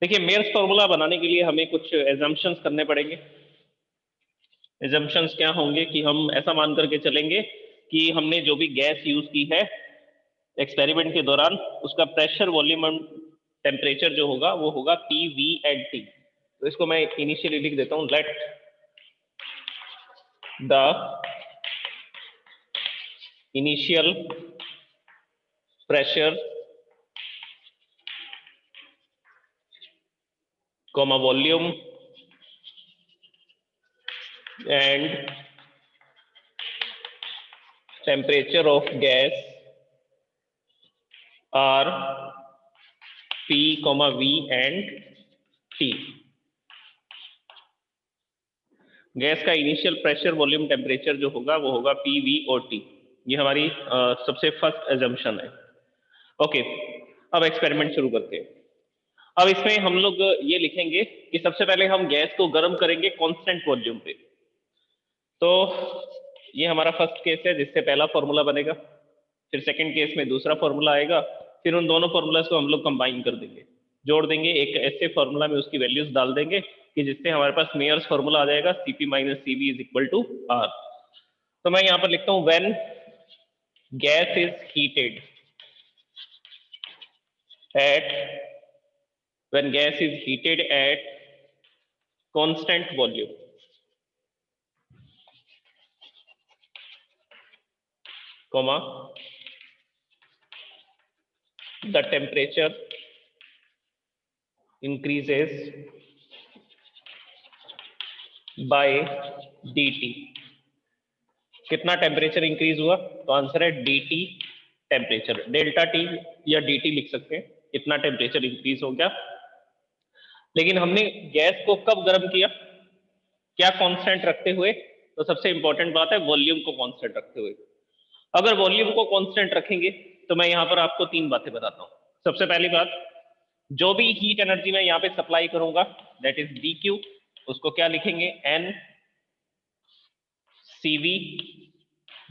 देखिए Myers formula बनाने के लिए हमें कुछ एजम्पशंस करने पड़ेंगे। एजम्पशंस क्या होंगे कि हम ऐसा मान करके चलेंगे कि हमने जो भी गैस यूज की है एक्सपेरिमेंट के दौरान उसका प्रेशर, वॉल्यूम एंड टेम्परेचर जो होगा वो होगा पी, वी एंड टी। तो इसको मैं इनिशियली लिख देता हूं, let the initial pressure comma volume and temperature of gas are P, V and T। Gas का इनिशियल प्रेशर, वॉल्यूम, टेम्परेचर जो होगा वो होगा P, V और T। ये हमारी सबसे फर्स्ट एजम्पशन है। ओके, अब एक्सपेरिमेंट शुरू करते हैं। अब इसमें हम लोग ये लिखेंगे कि सबसे पहले हम गैस को गर्म करेंगे कांस्टेंट वॉल्यूम पे। तो ये हमारा फर्स्ट केस है जिससे पहला फॉर्मूला बनेगा, फिर सेकंड केस में दूसरा फॉर्मूला आएगा, फिर उन दोनों फॉर्मूलाज को हम लोग कंबाइन कर देंगे, जोड़ देंगे एक ऐसे फॉर्मूला में, उसकी वैल्यूज डाल देंगे कि जिससे हमारे पास मेयर्स फॉर्मूला आ जाएगा Cp minus Cv is equal to R। तो मैं यहां पर लिखता हूं when gas is heated at when gas is heated at constant volume, comma the temperature increases by dt। कितना टेम्परेचर इंक्रीज हुआ? तो आंसर है dt टेम्परेचर, डेल्टा टी या dt लिख सकते हैं, इतना टेम्परेचर इंक्रीज हो गया। लेकिन हमने गैस को कब गर्म किया? क्या कांस्टेंट रखते हुए? तो सबसे इंपॉर्टेंट बात है वॉल्यूम को कांस्टेंट रखते हुए। अगर वॉल्यूम को कांस्टेंट रखेंगे तो मैं यहां पर आपको तीन बातें बताता हूं। सबसे पहली बात, जो भी हीट एनर्जी मैं यहां पे सप्लाई करूंगा दैट इज dq, उसको क्या लिखेंगे? n cv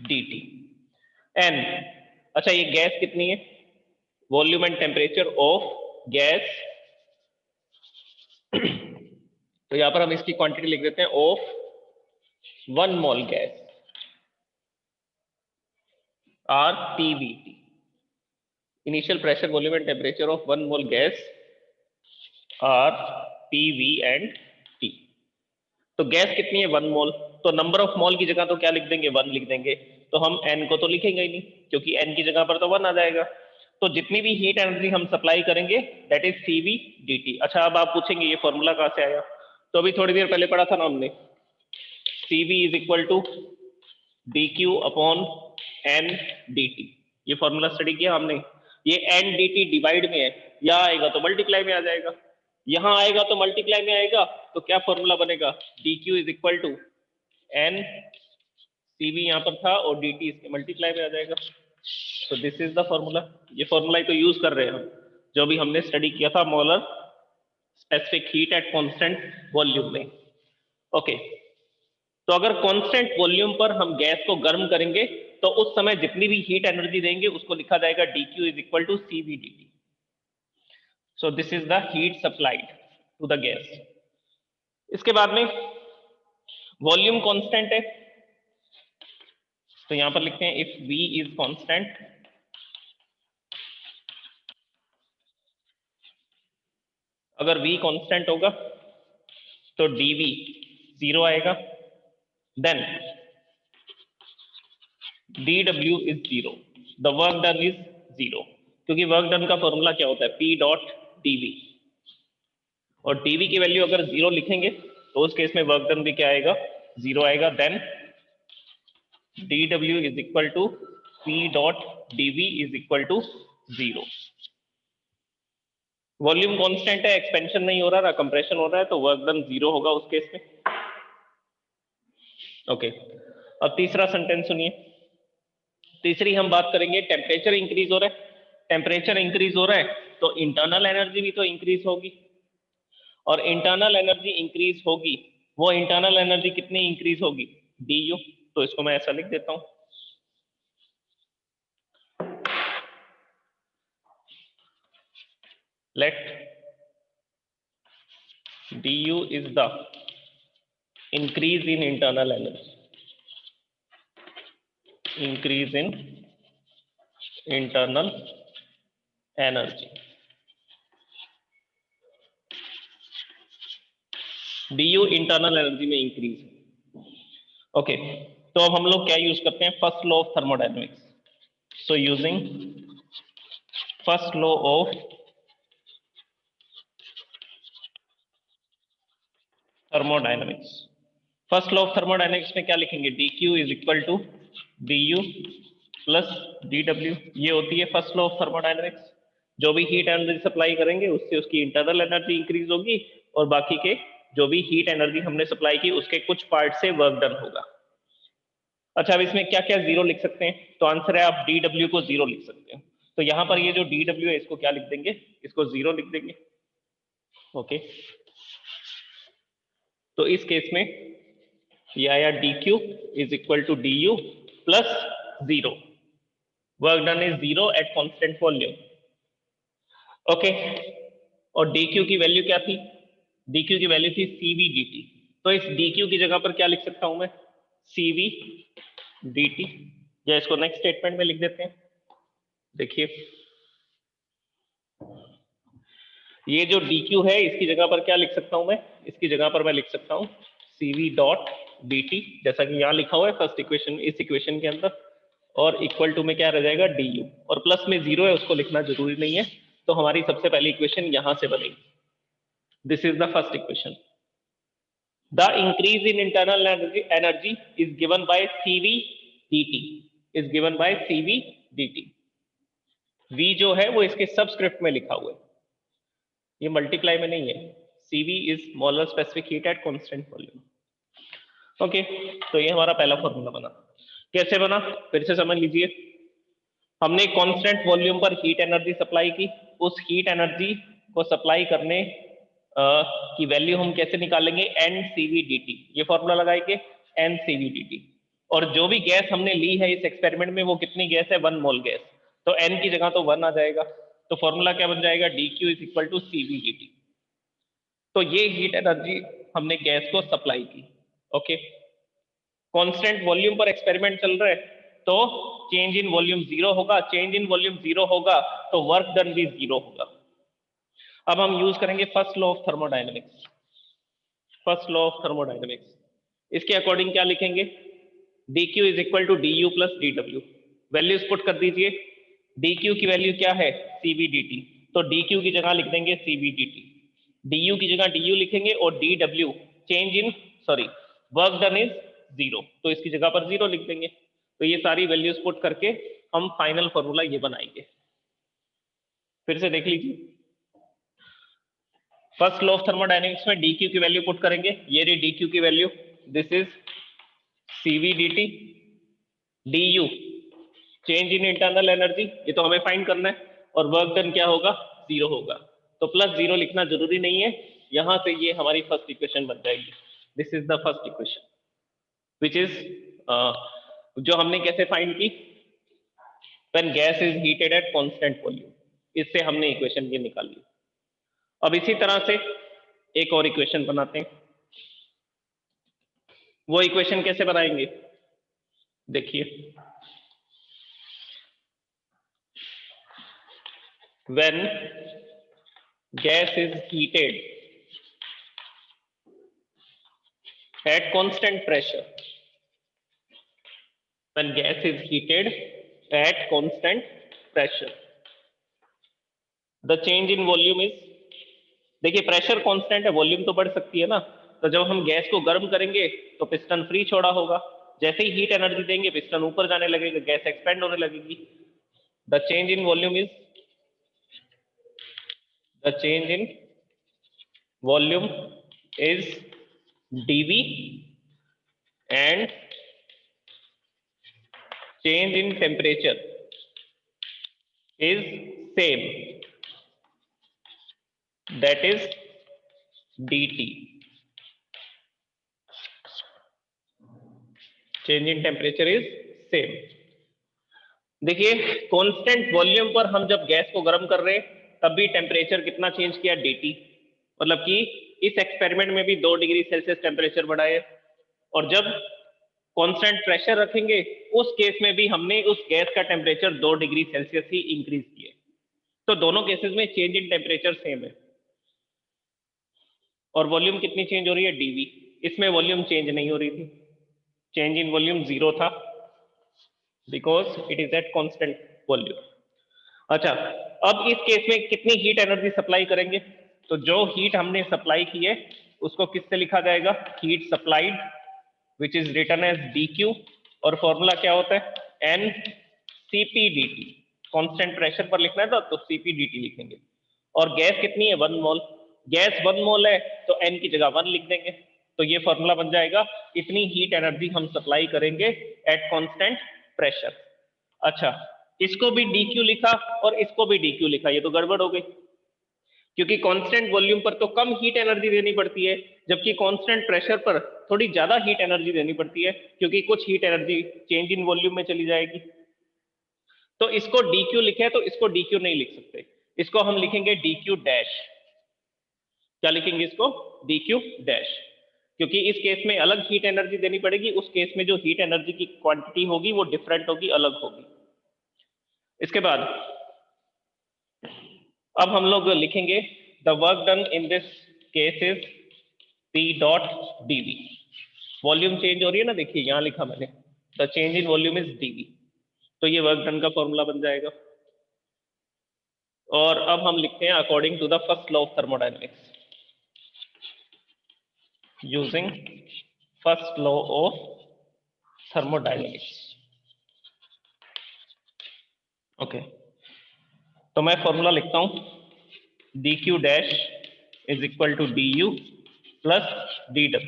dt। n, अच्छा ये गैस कितनी है? Volume and temperature of gas. तो यहां पर हम इसकी क्वांटिटी लिख देते हैं of 1 mole gas, are PVT. Initial pressure, volume and temperature of 1 mole gas are PV and T. तो गैस कितनी है? 1 मोल। तो नंबर ऑफ मोल की जगह तो क्या लिख देंगे? 1 लिख देंगे। तो हम n को तो लिखेंगे ही नहीं, क्योंकि n की जगह पर तो 1 आ जाएगा। तो जितनी भी हीट एनर्जी हम सप्लाई करेंगे दैट इज Cv dt। अच्छा, अब आप पूछेंगे ये फॉर्मूला कहां से आया? तो अभी थोड़ी देर पहले पढ़ा था ना हमने, Cv is equal to dq upon n dt। ये फॉर्मूला स्टडी किया हमने। ये n dt डिवाइड में है, यहां आएगा तो मल्टीप्लाई में आ जाएगा, यहां आएगा तो मल्टीप्लाई में आएगा। तो क्या फॉर्मूला बनेगा? dq is equal to n, cv यहां पर था और dt इसके मल्टीप्लाई में आ जाएगा। तो दिस इज द फॉर्मूला। ये फॉर्मूला ही तो यूज कर रहे हैं हम, जो भी हमने स्टडी किया था molar specific heat at constant volume में। ओके, तो अगर कांस्टेंट वॉल्यूम पर हम गैस को गर्म करेंगे तो उस समय जितनी भी हीट एनर्जी देंगे उसको लिखा जाएगा dq is equal to cv dt। So this is the heat supplied to the gas. इसके बाद में वॉल्यूम कांस्टेंट है, तो यहां पर लिखते हैं इफ v इज कांस्टेंट, अगर v कांस्टेंट होगा तो dv 0 आएगा, then dw is 0, the work done is 0, क्योंकि वर्क डन का फॉर्मूला क्या होता है? p डॉट dv, और dv की वैल्यू अगर 0 लिखेंगे तो उस केस में वर्क डन भी क्या आएगा? 0 आएगा। Then dw is equal to p dot dv is equal to 0। Volume constant है, एक्सपेंशन नहीं हो रहा ना कंप्रेशन हो रहा है, तो वर्क डन 0 होगा उस केस में। ओके, अब तीसरा सेंटेंस सुनिए। तीसरी हम बात करेंगे, टेम्परेचर इंक्रीज हो रहा है। टेम्परेचर इंक्रीज हो रहा है तो इंटरनल एनर्जी भी तो इंक्रीज होगी, और इंटरनल एनर्जी इंक्रीज होगी, वो इंटरनल एनर्जी कितनी इंक्रीज होगी? du। तो इसको मैं ऐसा लिख देता हूं, late du is the increase in internal energy, increase in internal energy, du internal energy में इंक्रीज है। ओके, तो अब हम लोग क्या यूज करते हैं, first law of thermodynamics. So using first law of thermodynamics, first law of thermodynamics में क्या लिखेंगे, dq is equal to du plus dw। ये होती है फर्स्ट लॉ ऑफ थर्मोडायनेमिक्स। जो भी हीट एनर्जी सप्लाई करेंगे उससे उसकी इंटरनल एनर्जी इंक्रीज होगी, और बाकी के जो भी हीट एनर्जी हमने सप्लाई की उसके कुछ पार्ट से वर्क डन होगा। अच्छा, अब इसमें क्या क्या जीरो लिख सकते हैं, तो आंसर है आप dw को जीरो लिख सकते हैं। तो यहां पर ये जो dw है इसको क्या लिख देंगे, इसको जीरो लिख देंगे। ओके, तो इस केस में ये आया dq is equal to du plus zero, work done is zero at constant volume. Okay, और dq की वैल्यू क्या थी, dq की वैल्यू थी cv dt। तो इस dq की जगह पर क्या लिख सकता हूं मैं, cv dt, या इसको नेक्स्ट स्टेटमेंट में लिख देते हैं। देखिए ये जो dq है इसकी जगह पर क्या लिख सकता हूं मैं, इसकी जगह पर मैं लिख सकता हूं cv डॉट dt, जैसा कि यहां लिखा हुआ है फर्स्ट इक्वेशन, इस इक्वेशन के अंदर, और इक्वल टू में क्या रह जाएगा du, और प्लस में जीरो है उसको लिखना जरूरी नहीं है। तो हमारी सबसे पहली इक्वेशन यहां से बनेगी, this is the first equation. The increase in internal energy is given by cv dt, is given by cv dt। v जो है वो इसके सबस्क्रिप्ट में लिखा हुआ है, ये मल्टीप्लाई में नहीं है। cv is molar specific heat at constant volume. Okay, तो ये हमारा पहला फॉर्मूला बना। कैसे बना, फिर से समझ लीजिए। हमने कांस्टेंट वॉल्यूम पर हीट एनर्जी सप्लाई की, उस हीट एनर्जी को सप्लाई करने की वैल्यू हम कैसे निकालेंगे, NCV/dt, ये फॉर्मूला लगाएंगे NCV/dt। और जो भी गैस हमने ली है इस एक्सपेरिमेंट में वो कितनी गैस है, 1 मोल गैस, तो n की जगह तो 1 आ जाएगा, तो फॉर्मूला क्या बन जाएगा, dq is equal to cv/dt। तो ये हीट एनर्जी हमने गैस को सप्लाई की। ओके, कांस्टेंट वॉल्यूम पर एक्सपेरिमेंट चल रहा है, तो चेंज इन वॉल्यूम जीरो होगा, चेंज इन वॉल्यूम जीरो होगा तो वर्क डन भी जीरो होगा। अब हम यूज करेंगे first law of thermodynamics, first law of thermodynamics. इसके अकॉर्डिंग क्या लिखेंगे, dq is equal to du plus dw। Values put कर दीजिए, dq की वैल्यू क्या है, cv dt, तो dq की जगह लिख देंगे cv dt, du की जगह du लिखेंगे, और dw change in sorry work done is zero, तो इसकी जगह पर जीरो लिख देंगे। तो ये सारी वैल्यूज पुट करके हम फाइनल फॉर्मूला ये बनाएंगे। फिर से देख लीजिए, फर्स्ट लॉ ऑफ थर्मोडायनेमिक्स में dq की वैल्यू पुट करेंगे, ये रही dq की value, this is cv dt, du change in internal energy, ये तो हमें फाइंड करना है, और वर्क डन क्या होगा, जीरो होगा, तो प्लस जीरो लिखना जरूरी नहीं है, यहां से ये हमारी फर्स्ट इक्वेशन बन जाएगी। This is the first equation which is जो हमने कैसे फाइंड की, when gas is heated eight constant volume, इससे हमने इक्वेशन ये निकाली। अब इसी तरह से एक और इक्वेशन बनाते हैं। वो इक्वेशन कैसे बनाएंगे, देखिए, when gas is heated at constant pressure, when gas is heated at constant pressure, the change in volume is, देखिए प्रेशर कांस्टेंट है, वॉल्यूम तो बढ़ सकती है ना, तो जब हम गैस को गर्म करेंगे तो पिस्टन फ्री छोड़ा होगा, जैसे ही हीट एनर्जी देंगे पिस्टन ऊपर जाने लगेगा, गैस एक्सपेंड होने लगेगी। The change in volume is, the change in volume is dV and change in temperature is same, that is dt, change in temperature is same। देखिए कांस्टेंट वॉल्यूम पर हम जब गैस को गर्म कर रहे हैं तब भी टेम्परेचर कितना चेंज किया, dt, मतलब कि इस एक्सपेरिमेंट में भी 2 डिग्री सेल्सियस टेम्परेचर बढ़ा है, और जब कांस्टेंट प्रेशर रखेंगे उस केस में भी हमने उस गैस का टेम्परेचर 2 डिग्री सेल्सियस ही इंक्रीज किए। तो दोनों केसेस में चेंज इन टेम्परेचर सेम है। और वॉल्यूम कितनी चेंज हो रही है? डीवी। इसमें वॉल्यूम चेंज नहीं हो रही थी, चेंज इन वॉल्यूम 0 था, because it is eight constant volume. अच्छा, अब इस केस में कितनी हीट एनर्जी सप्लाई करेंगे? तो जो हीट हमने सप्लाई की है उसको किससे लिखा जाएगा? Heat supplied, which is written as dq, और फॉर्मूला क्या होता है? n cp dt। Constant pressure पर लिखना है तो cp dt लिखेंगे। और गैस कितनी है? 1 मोल। गैस 1 मोल है तो n की जगह 1 लिख देंगे। तो ये फॉर्मूला बन जाएगा, इतनी हीट एनर्जी हम सप्लाई करेंगे एट कांस्टेंट प्रेशर। अच्छा, इसको भी dq लिखा और इसको भी dq लिखा, ये तो गड़बड़ हो गई, क्योंकि कांस्टेंट वॉल्यूम पर तो कम हीट एनर्जी देनी पड़ती है, जबकि कांस्टेंट प्रेशर पर थोड़ी ज्यादा हीट एनर्जी देनी पड़ती है, क्योंकि कुछ heat energy change in volume में चली जाएगी। तो इसको dq लिखे तो इसको dq नहीं लिख सकते, इसको हम लिखेंगे dq डैश। क्या लिखेंगे इसको? dq डैश, क्योंकि इस केस में अलग हीट एनर्जी देनी पड़ेगी, उस केस में जो हीट एनर्जी की क्वांटिटी होगी वो डिफरेंट होगी, अलग होगी। इसके बाद अब हम लोग लिखेंगे the work done in this case is P dot dV। Volume change हो रही है ना, देखिए यहां लिखा मैंने, the change in volume is dV, तो ये वर्क डन का फॉर्मूला बन जाएगा। और अब हम लिखते हैं according to the first law of thermodynamics, using first law of thermodynamics. Okay, तो मैं फॉर्मूला लिखता हूं, dq dash is equal to du plus dw।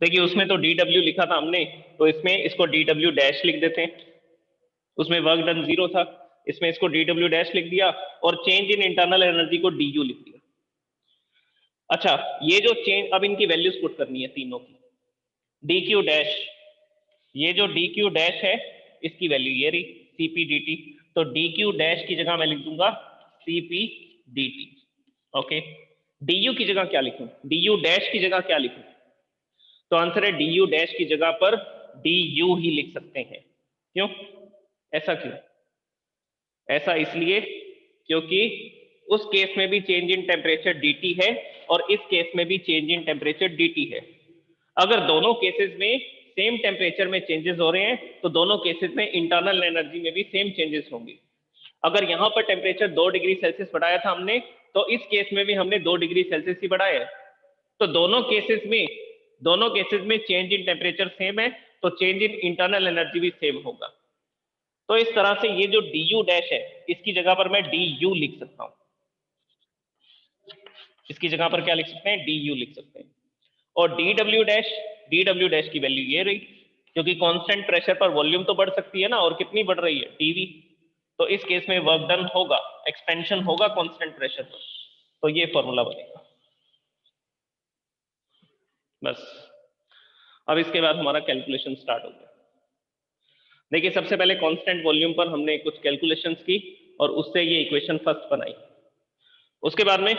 देखिए उसमें तो dw लिखा था हमने, तो इसमें इसको dw डैश लिख देते हैं। उसमें वर्क डन 0 था, इसमें इसको dw डैश लिख दिया, और चेंज इन इंटरनल एनर्जी को du लिख दिया। अच्छा, ये जो चेंज, अब इनकी वैल्यूज पुट करनी है तीनों की। dq डैश, ये जो dq डैश है इसकी वैल्यू ये रही cp dt, तो dq डैश की जगह मैं लिख दूंगा cp dt। ओके, du की जगह क्या लिखूं? du डैश की जगह क्या लिखूं? तो आंसर है du डैश की जगह पर du ही लिख सकते हैं। क्यों? ऐसा क्यों? ऐसा इसलिए क्योंकि उस केस में भी चेंज इन टेम्परेचर dt है और इस केस में भी चेंज इन टेम्परेचर dt है। अगर दोनों केसेस में सेम टेम्परेचर में चेंजेस हो रहे हैं तो दोनों केसेस में इंटरनल एनर्जी में भी सेम चेंजेस होंगे। अगर यहां पर टेम्परेचर 2 डिग्री सेल्सियस बढ़ाया था हमने, तो इस केस में भी हमने 2 डिग्री सेल्सियस ही बढ़ाया है। तो दोनों केसेस में चेंज इन टेम्परेचर सेम है, तो चेंज इन इंटरनल एनर्जी भी सेम होगा। तो इस तरह से ये जो du डैश है इसकी जगह पर मैं du लिख सकता हूं, इसकी जगह पर क्या लिख सकते हैं? du लिख सकते हैं। और dw डैश की वैल्यू ये रही, क्योंकि कांस्टेंट प्रेशर पर वॉल्यूम तो बढ़ सकती है ना, और कितनी बढ़ रही है? dv। तो इस केस में वर्क डन होगा, एक्सपेंशन होगा कांस्टेंट प्रेशर पर, तो ये फॉर्मूला बनेगा। बस, अब इसके बाद हमारा कैलकुलेशन स्टार्ट हो गया। देखिए सबसे पहले कांस्टेंट वॉल्यूम पर हमने कुछ कैलकुलेशंस की और उससे ये इक्वेशन फर्स्ट बनाई। उसके बाद में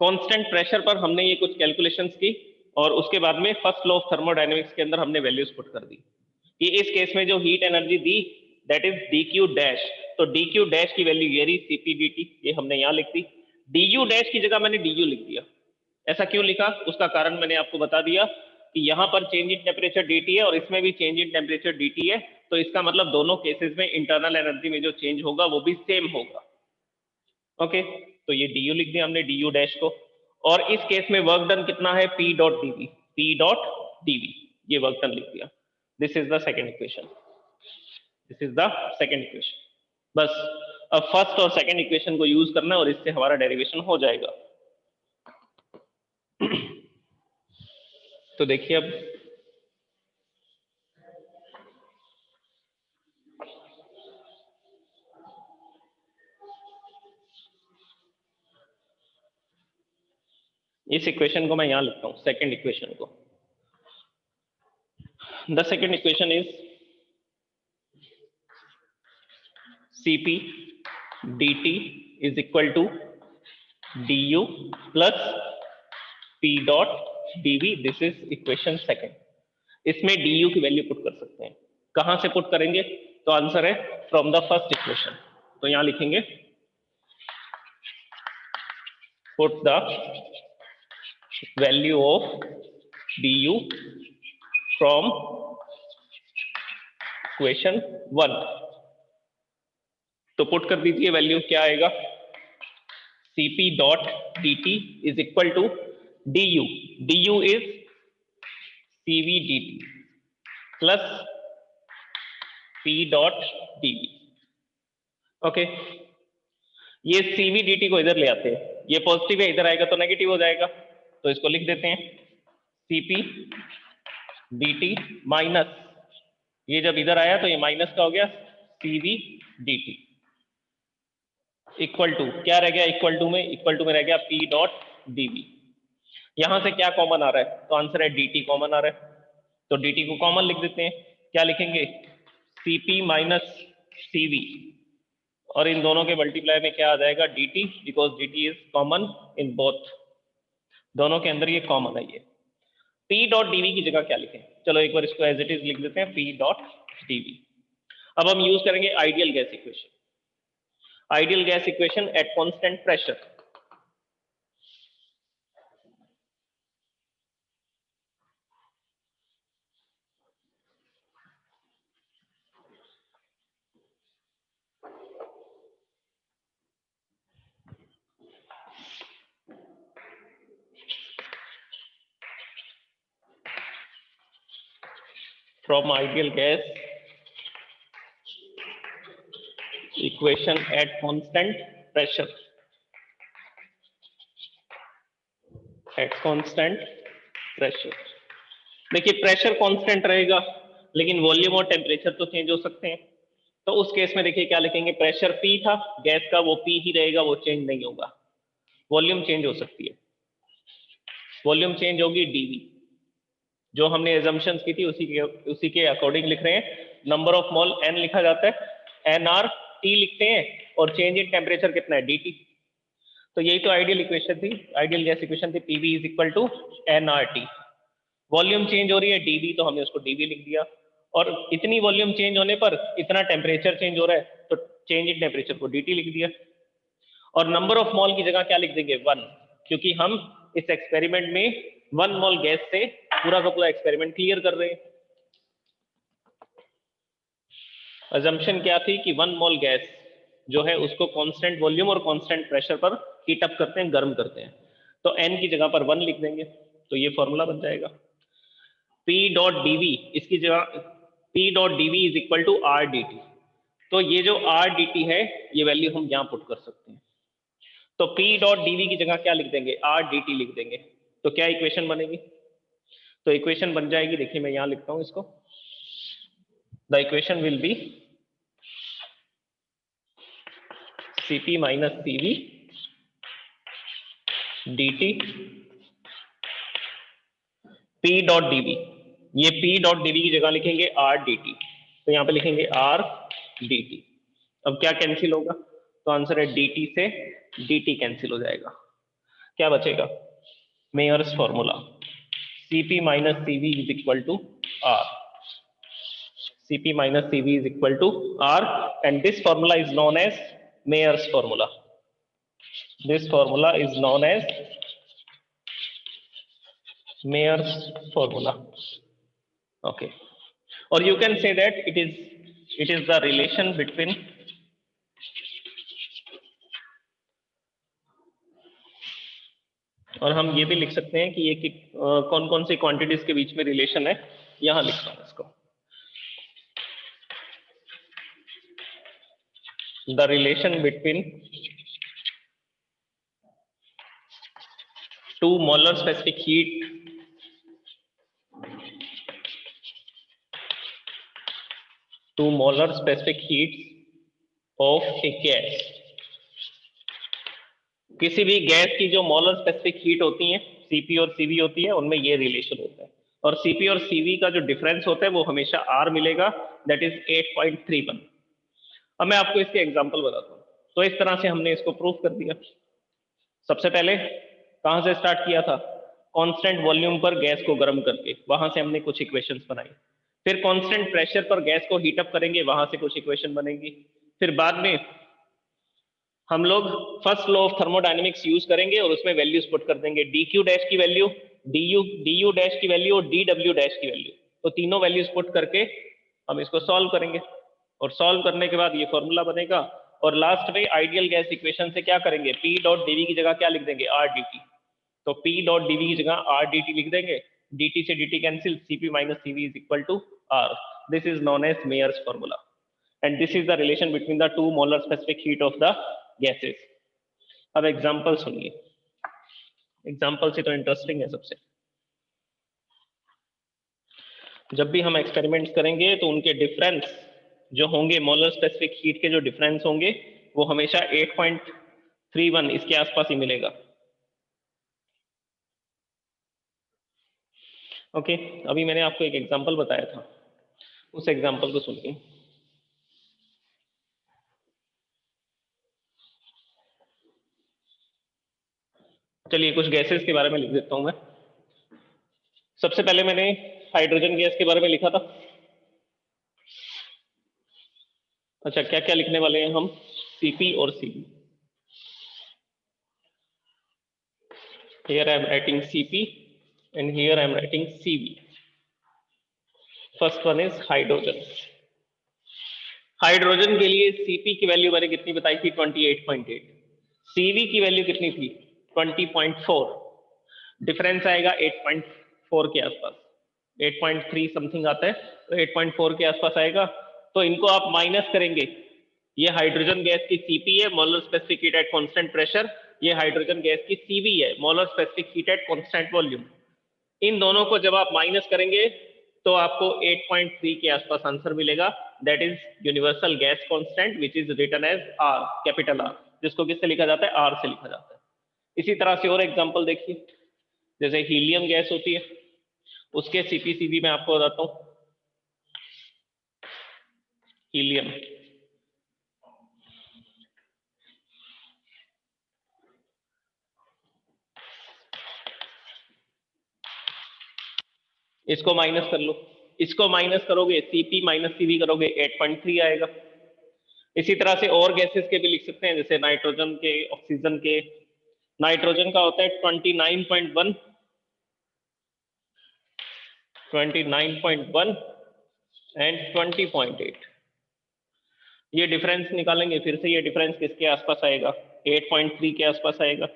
कांस्टेंट प्रेशर पर हमने ये कुछ कैलकुलेशंस की, और उसके बाद में फर्स्ट लॉ ऑफ थर्मोडायनेमिक्स के अंदर हमने वैल्यूज पुट कर दी कि इस केस में जो heat energy the that is dq dash, तो dq डैश की वैल्यू ये रही cp dt, ये हमने यहां लिख दी। du डैश की जगह मैंने du लिख दिया। ऐसा क्यों लिखा? उसका कारण मैंने आपको बता दिया कि यहां पर चेंज इन टेम्परेचर dt है और इसमें भी चेंज इन टेम्परेचर dt है, तो इसका मतलब दोनों केसेस में इंटरनल एनर्जी में जो चेंज होगा वो भी सेम होगा। ओके, तो ये du लिख दिया हमने du डैश को, और इस केस में वर्क डन कितना है? P dot dv, P dot dv, ये वर्क डन लिख दिया। This is the second equation, this is the second equation. बस, अब फर्स्ट और सेकेंड इक्वेशन को यूज करना है और इससे हमारा डेरिवेशन हो जाएगा। तो देखिए अब इस इक्वेशन को मैं यहां लिखता हूं, सेकेंड इक्वेशन को। The second equation is Cp dt is equal to du plus P dot dv, this is equation second. इसमें du की वैल्यू पुट कर सकते हैं। कहां से पुट करेंगे? तो आंसर है फ्रॉम द फर्स्ट इक्वेशन। तो यहां लिखेंगे put the value of du from equation 1। तो पुट कर दीजिए, वैल्यू क्या आएगा? Cp dot dt is equal to du is Cv dt plus P dot dv। Okay, ये Cv dt को इधर ले आते हैं, ये पॉजिटिव है, इधर आएगा तो नेगेटिव हो जाएगा, तो इसको लिख देते हैं Cp dt माइनस, ये जब इधर आया तो ये माइनस का हो गया Cv dt इक्वल टू क्या रह गया? इक्वल टू में रह गया P डॉट dv। यहां से क्या कॉमन आ रहा है? तो आंसर है dt कॉमन आ रहा है, तो dt को कॉमन लिख देते हैं। क्या लिखेंगे? Cp माइनस Cv, और इन दोनों के मल्टीप्लाई में क्या आ जाएगा? dt, because dt is common in both, दोनों के अंदर ये कॉमन है। ये P डॉट dv की जगह क्या लिखें? चलो एक बार इसको एज इट इज लिख देते हैं, P डॉट dv। अब हम यूज करेंगे ideal gas equation. Ideal gas equation eight constant pressure. From ideal gas equation at constant pressure, at constant pressure। देखिए प्रेशर कांस्टेंट रहेगा, लेकिन वॉल्यूम और टेम्परेचर तो चेंज हो सकते हैं। तो उस केस में देखिए क्या लिखेंगे? प्रेशर P था गैस का, वो P ही रहेगा, वो चेंज नहीं होगा। वॉल्यूम चेंज हो सकती है, वॉल्यूम चेंज होगी dV। जो हमने एजम्पशंस की थी उसी के अकॉर्डिंग लिख रहे हैं। नंबर ऑफ मोल n लिखा जाता है, nr T लिखते हैं, और चेंज इन टेम्परेचर कितना है? dt। तो यही तो आइडियल इक्वेशन थी, आइडियल गैस इक्वेशन थी, PV is equal to nRT। Volume change हो रही है dV, तो हमने उसको dV लिख दिया, और इतनी वॉल्यूम चेंज होने पर इतना टेम्परेचर चेंज हो रहा है, तो चेंज इन टेम्परेचर को dt लिख दिया। और नंबर ऑफ मोल की जगह क्या लिख देंगे? 1, क्योंकि हम इस एक्सपेरिमेंट में 1 मोल गैस से पूरा का पूरा एक्सपेरिमेंट क्लियर कर रहे हैं। अजम्पशन क्या थी कि 1 मोल गैस जो है उसको कांस्टेंट वॉल्यूम और कांस्टेंट प्रेशर पर हीट अप करते हैं, गर्म करते हैं। तो n की जगह पर 1 लिख देंगे, तो ये फॉर्मूला बन जाएगा P डॉट dV, इसकी जगह P dot dV is equal to R dt। तो ये जो R dt है, ये वैल्यू हम यहाँ पुट कर सकते हैं। तो P डॉट dV की जगह क्या लिख देंगे? R dt लिख देंगे। तो क्या इक्वेशन बनेगी? तो इक्वेशन बन जाएगी, देखिए मैं यहाँ लिखता हूँ इसको। The equation will be Cp minus Cv dt P dot dV। ये P डॉट dV की जगह लिखेंगे R dt, तो यहाँ पे लिखेंगे R dt। अब क्या कैंसिल होगा? तो आंसर है dt से dt कैंसिल हो जाएगा, क्या बचेगा? Mayer's formula Cp minus Cv is equal to R। Cp minus Cv is equal to R, and this formula is known as Mayer's formula. This formula is known as Mayer's formula. Okay, or you can say that it is the relation between और हम ये भी लिख सकते हैं कि ये कौन कौन सी क्वांटिटीज के बीच में रिलेशन है, यहां लिखता हूं इसको। The relation between two molar specific heat of a gas। किसी भी गैस की जो मोलर स्पेसिफिक हीट होती है, Cp और Cv होती है, उनमें ये रिलेशन होता है। और Cp और Cv का जो डिफरेंस होता है वो हमेशा R मिलेगा, दैट इज 8.31। अब मैं आपको इसके एग्जांपल बताता हूँ। तो इस तरह से हमने इसको प्रूफ कर दिया। सबसे पहले कहां से स्टार्ट किया था? कांस्टेंट वॉल्यूम पर गैस को गर्म करके, वहां से हमने कुछ इक्वेशंस बनाई। फिर कांस्टेंट प्रेशर पर गैस को हीट अप करेंगे, वहां से कुछ इक्वेशन बनेगी। फिर बाद में हम लोग first law of thermodynamics use करेंगे और उसमें वैल्यूज पुट कर देंगे, डी क्यू डैश की वैल्यू, डी यू डैश की वैल्यू और डी डब्ल्यू डैश की वैल्यू। तो तीनों वैल्यूज पुट करके हम इसको सॉल्व करेंगे और सॉल्व करने के बाद ये फॉर्मूला बनेगा। और लास्ट में आइडियल गैस इक्वेशन से क्या करेंगे, पी डॉट डीवी की जगह क्या लिख देंगे, आर डी टी। तो पी डॉट डीवी की जगह आर डी टी लिख देंगे, dt से dt cancel, cp minus cv is equal to r. This is known as Mayer's formula and this is the relation between the two molar specific heat of the gases. अब example सुनिए, example से तो interesting है सबसे। जब भी हम experiments करेंगे तो उनके डिफरेंस जो होंगे, मोलर स्पेसिफिक हीट के जो डिफरेंस होंगे वो हमेशा 8.31 इसके आसपास ही मिलेगा। ओके, अभी मैंने आपको एक एग्जांपल बताया था, उस एग्जांपल को सुनिए। चलिए कुछ गैसेस के बारे में लिख देता हूं मैं। सबसे पहले मैंने हाइड्रोजन गैस के बारे में लिखा था। अच्छा, क्या क्या लिखने वाले हैं हम, Cp और Cv। Here I am writing Cp and here I am writing Cv. First one is hydrogen. Hydrogen के लिए Cp की वैल्यू मैंने कितनी बताई थी, 28.8। Cv की वैल्यू कितनी थी, 20.4। डिफरेंस आएगा 8.4 के आसपास, 8.3 समथिंग आता है, तो 8.4 के आसपास आएगा। तो इनको आप माइनस करेंगे, ये हाइड्रोजन गैस की Cp है, molar specific heat at constant pressure. ये हाइड्रोजन गैस की Cv है, molar specific heat at constant volume. इन दोनों को जब आप माइनस करेंगे तो आपको 8.3 के आसपास आंसर मिलेगा। That is universal gas constant which is written as R, capital R, जिसको किससे लिखा जाता है, R से लिखा जाता है। इसी तरह से और एग्जांपल देखिए, जैसे हीलियम गैस होती है, उसके Cp Cv मैं आपको बताता हूं। हीलियम, इसको माइनस कर लो, इसको माइनस करोगे, Cp माइनस Cv करोगे, 8.3 आएगा। इसी तरह से और गैसेस के भी लिख सकते हैं, जैसे नाइट्रोजन के, ऑक्सीजन के। नाइट्रोजन का होता है 29.1 एंड 20.8। ये डिफरेंस निकालेंगे, फिर से ये डिफरेंस किसके आसपास आएगा, 8.3 के आसपास आएगा।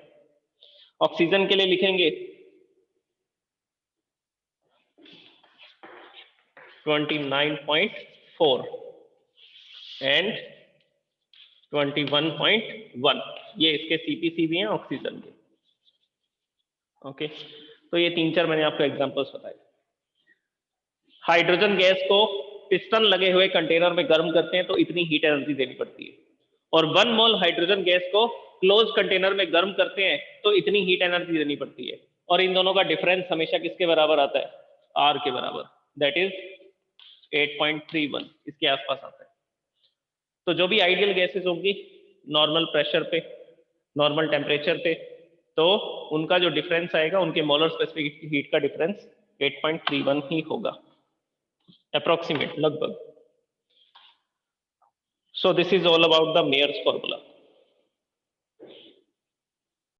ऑक्सीजन के लिए लिखेंगे 29.4 एंड 21.1। ये इसके CpCv हैं ऑक्सीजन के। ओके, तो ये 3-4 मैंने आपको एग्जांपल्स बताए। हाइड्रोजन गैस को पिस्टन लगे हुए कंटेनर में गर्म करते हैं तो इतनी हीट एनर्जी देनी पड़ती है, और 1 मोल हाइड्रोजन गैस को क्लोज कंटेनर में गर्म करते हैं तो इतनी हीट एनर्जी देनी पड़ती है। और इन दोनों का डिफरेंस हमेशा किसके बराबर आता है, R के बराबर, दैट इज 8.31 इसके आसपास आता है। तो जो भी आइडियल गैसेस होंगी नॉर्मल प्रेशर पे, नॉर्मल टेम्परेचर पे, तो उनका जो डिफरेंस आएगा, उनके मोलर स्पेसिफिक हीट का डिफरेंस 8.31 ही होगा, अप्रोक्सीमेट, लगभग। So this is all about the Mayer's formula.